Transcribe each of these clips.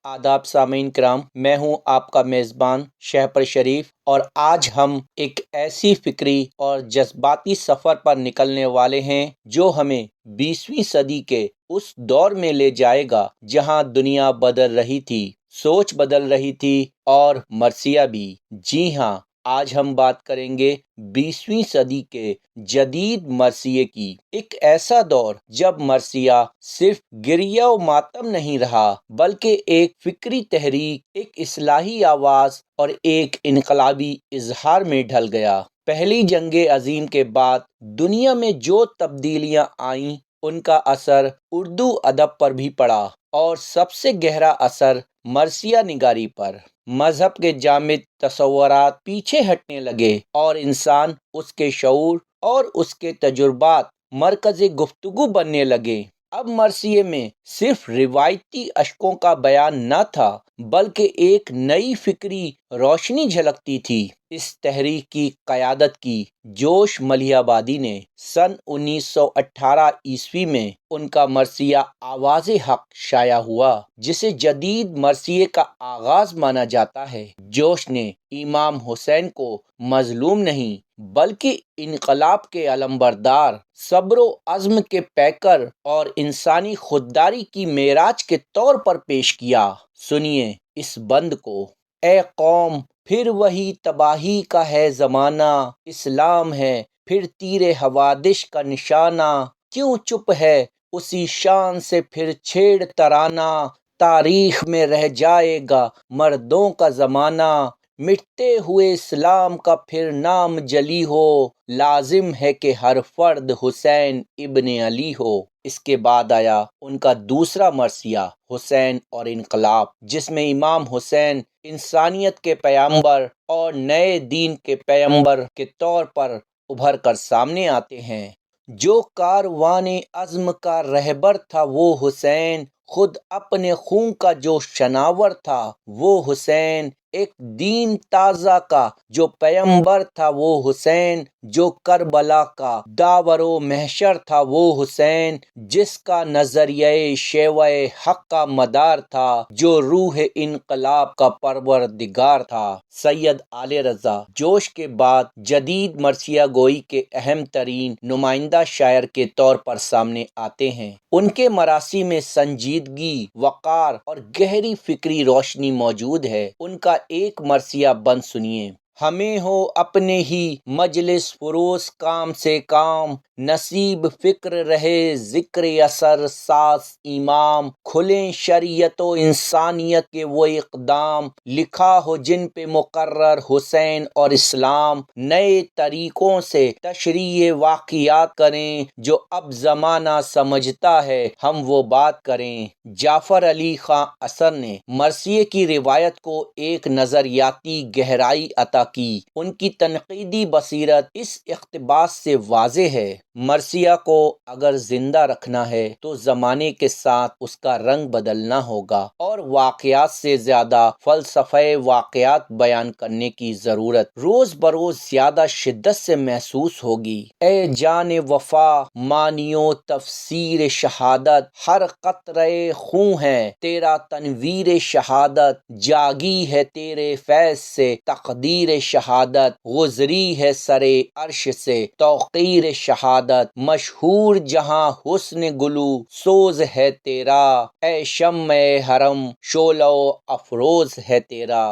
آداب سامعین کرام، میں ہوں آپ کا میزبان شہپر شریف، اور آج ہم ایک ایسی فکری اور جذباتی سفر پر نکلنے والے ہیں جو ہمیں 20ویں صدی کے اس دور میں لے جائے گا جہاں دنیا بدل رہی تھی، سوچ بدل رہی تھی اور مرثیہ بھی۔ جی ہاں، آج ہم بات کریں گے 20ویں صدی کے جدید مرثیے کی۔ ایک ایسا دور جب مرثیہ صرف گریہ و ماتم نہیں رہا، بلکہ ایک فکری تحریک، ایک اصلاحی آواز اور ایک انقلابی اظہار میں ڈھل گیا۔ پہلی جنگ عظیم کے بعد دنیا میں جو تبدیلیاں آئیں، ان کا اثر اردو ادب پر بھی پڑا، اور سب سے گہرا اثر مرثیہ نگاری پر۔ مذہب کے جامد تصورات پیچھے ہٹنے لگے اور انسان، اس کے شعور اور اس کے تجربات مرکز گفتگو بننے لگے۔ اب مرثیے میں صرف روایتی اشکوں کا بیان نہ تھا، بلکہ ایک نئی فکری روشنی جھلکتی تھی۔ اس تحریک کی قیادت کی جوش ملیح آبادی نے۔ سن 1918 میں ان کا مرثیہ آواز حق شائع ہوا، جسے جدید مرثیے کا آغاز مانا جاتا ہے۔ جوش نے امام حسین کو مظلوم نہیں، بلکہ انقلاب کے علمبردار، صبر و عزم کے پیکر اور انسانی خودداری کی معراج کے طور پر پیش کیا۔ سنیے اس بند کو۔ اے قوم، پھر وہی تباہی کا ہے زمانہ، اسلام ہے پھر تیر حوادث کا نشانہ، کیوں چپ ہے اسی شان سے پھر چھیڑ ترانہ، تاریخ میں رہ جائے گا مردوں کا زمانہ، مٹتے ہوئے اسلام کا پھر نام جلی ہو، لازم ہے کہ ہر فرد حسین ابن علی ہو۔ اس کے بعد آیا ان کا دوسرا مرثیہ، حسین اور انقلاب، جس میں امام حسین انسانیت کے پیغمبر اور نئے دین کے پیغمبر کے طور پر ابھر کر سامنے آتے ہیں۔ جو کاروان عزم کا رہبر تھا وہ حسین، خود اپنے خون کا جو شناور تھا وہ حسین، ایک دین تازہ کا جو پیغمبر تھا وہ حسین، جو کربلا کا داور و محشر تھا وہ حسین، جس کا نظریہ شیوہ حق کا مدار تھا، جو روح انقلاب کا پروردگار تھا۔ سید آل رضا جوش کے بعد جدید مرثیہ گوئی کے اہم ترین نمائندہ شاعر کے طور پر سامنے آتے ہیں۔ ان کے مرثی میں سنجیدگی، وقار اور گہری فکری روشنی موجود ہے۔ ان کا ایک مرثیہ بند سنیے۔ ہمیں ہو اپنے ہی مجلس فروز کام سے کام، نصیب فکر رہے ذکر اثر ساز امام، کھلیں شریعت و انسانیت کے وہ اقدام، لکھا ہو جن پہ مقرر حسین اور اسلام، نئے طریقوں سے تشریح واقعات کریں، جو اب زمانہ سمجھتا ہے ہم وہ بات کریں۔ جعفر علی خاں اثر نے مرثیے کی روایت کو ایک نظریاتی گہرائی عطا کی۔ ان کی تنقیدی بصیرت اس اقتباس سے واضح ہے، مرثیہ کو اگر زندہ رکھنا ہے تو زمانے کے ساتھ اس کا رنگ بدلنا ہوگا، اور واقعات سے زیادہ فلسفہ واقعات بیان کرنے کی ضرورت روز بروز زیادہ شدت سے محسوس ہوگی۔ اے جان وفا مانیو تفسیر شہادت، ہر قطرے خون ہے تیرا تنویر شہادت، جاگی ہے تیرے فیض سے تقدیر شہادت، گزری ہے سرے عرش سے توقیر شہادت، مشہور جہاں حسن گلو سوز ہے تیرا، اے شمع حرم شعلہ و افروز ہے تیرا۔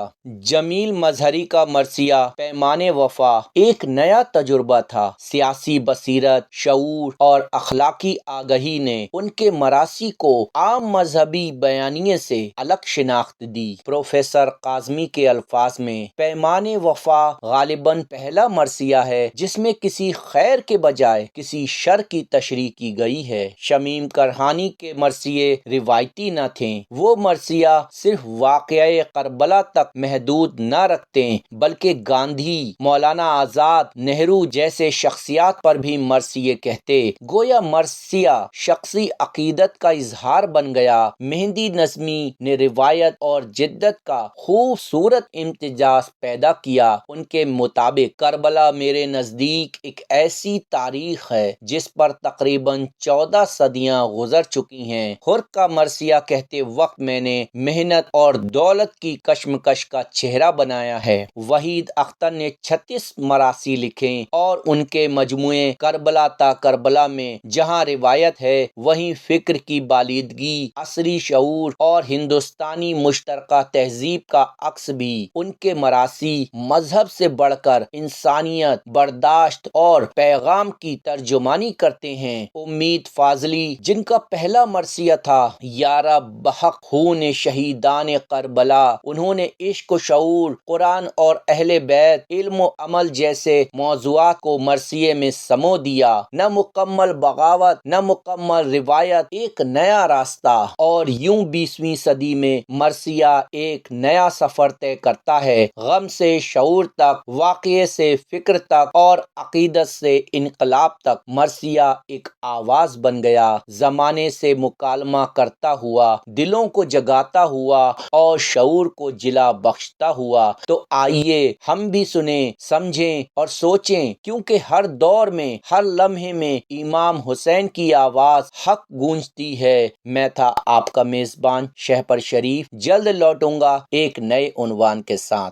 جمیل مظہری کا مرثیہ پیمان وفا ایک نیا تجربہ تھا۔ سیاسی بصیرت، شعور اور اخلاقی آگہی نے ان کے مرثی کو عام مذہبی بیانیے سے الگ شناخت دی۔ پروفیسر کاظمی کے الفاظ میں، پیمان وفا غالباً پہلا مرثیہ ہے جس میں کسی خیر کے بجائے کسی شر کی تشریح کی گئی ہے۔ شمیم کرہانی کے مرثیے روایتی نہ تھے، وہ مرثیہ صرف واقعہ کربلا تک محدود نہ رکھتے بلکہ گاندھی، مولانا آزاد، نہرو جیسے شخصیات پر بھی مرثیے کہتے۔ گویا مرثیہ شخصی عقیدت کا اظہار بن گیا۔ مہندی نظمی نے روایت اور جدت کا خوبصورت امتزاج پیدا کیا۔ ان کے مطابق کربلا میرے نزدیک ایک ایسی تاریخ تاریخ ہے جس پر تقریباً 14 صدیاں گزر چکی ہیں۔ خرق کا مرثیہ کہتے وقت میں نے محنت اور دولت کی کشمکش کا چہرہ بنایا ہے۔ وحید اختر نے 36 مراثی لکھے اور ان کے مجموعے کربلا تا کربلا میں جہاں روایت ہے وہیں فکر کی بالیدگی، عصری شعور اور ہندوستانی مشترکہ تہذیب کا عکس بھی۔ ان کے مراثی مذہب سے بڑھ کر انسانیت، برداشت اور پیغام کی ترجمانی کرتے ہیں۔ امید فاضلی جن کا پہلا مرثیہ تھا یارا بحق خون شہیدان کربلا، انہوں نے عشق و شعور، قرآن اور اہل بیت، علم و عمل جیسے موضوعات کو مرثیے میں سمو دیا۔ نہ مکمل بغاوت، نہ مکمل روایت، ایک نیا راستہ۔ اور یوں 20ویں صدی میں مرثیہ ایک نیا سفر طے کرتا ہے، غم سے شعور تک، واقعے سے فکر تک اور عقیدت سے انقلاب تک۔ مرثیہ ایک آواز بن گیا، زمانے سے مکالمہ کرتا ہوا، دلوں کو جگاتا ہوا اور شعور کو جلا بخشتا ہوا۔ تو آئیے ہم بھی سنیں، سمجھیں اور سوچیں، کیونکہ ہر دور میں، ہر لمحے میں امام حسین کی آواز حق گونجتی ہے۔ میں تھا آپ کا میزبان شہپر شریف، جلد لوٹوں گا ایک نئے عنوان کے ساتھ۔